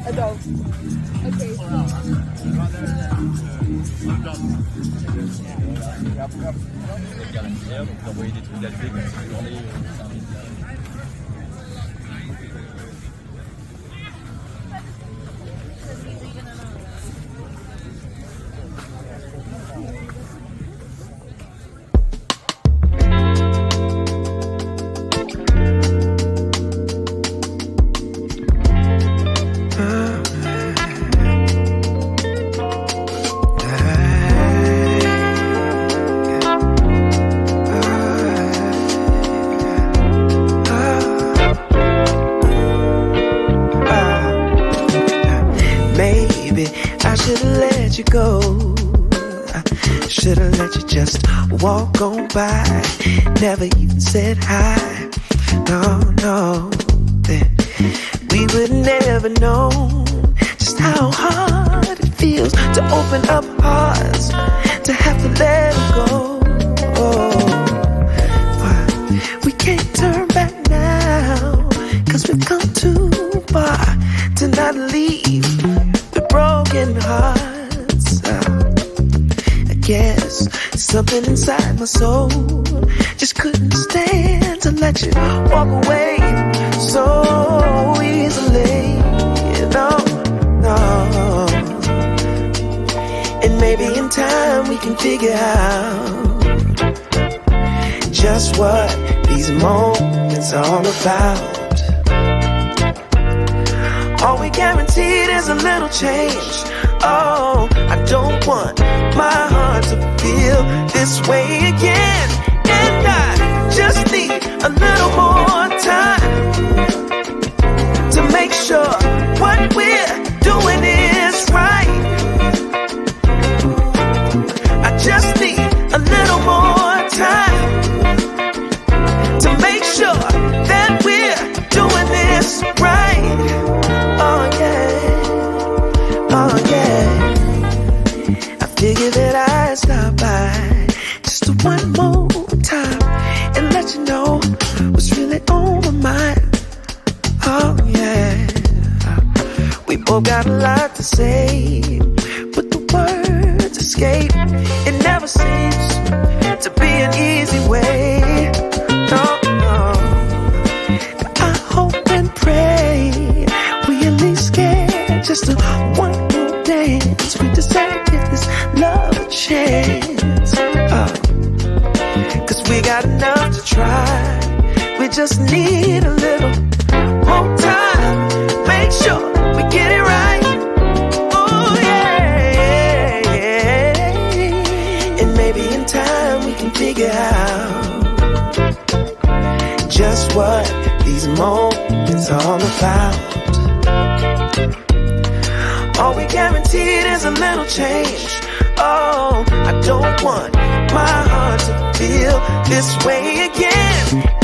A dog. Okay. Walk on by, never even said hi. No, then we would never know just how hard it feels to open up hearts, to have to let them go. But we can't turn back now, 'cause we've come too far to not leave the broken hearts. I guess something inside my soul just couldn't stand to let you walk away so easily. No. And maybe in time we can figure out just what these moments are all about. All we guaranteed is a little change. Oh, I don't want my heart to feel this way again. And I just need a little more time to make sure what we're doing is right. I just need a little more time to make sure that we're doing this right. Oh yeah. I figured that I'd stop by just one more time and let you know what's really on my mind. Oh yeah. We both got a lot to say, but the words escape. It never seems to be an easy way. No. But I hope and pray we at least get just one more dance. We deserve to give this love a chance. 'Cause we got enough to try. We just need a little more time. Make sure we get it right. Oh yeah. And maybe in time we can figure out just what these moments are all about. All we guaranteed is a little change. Oh, I don't want my heart to feel this way again.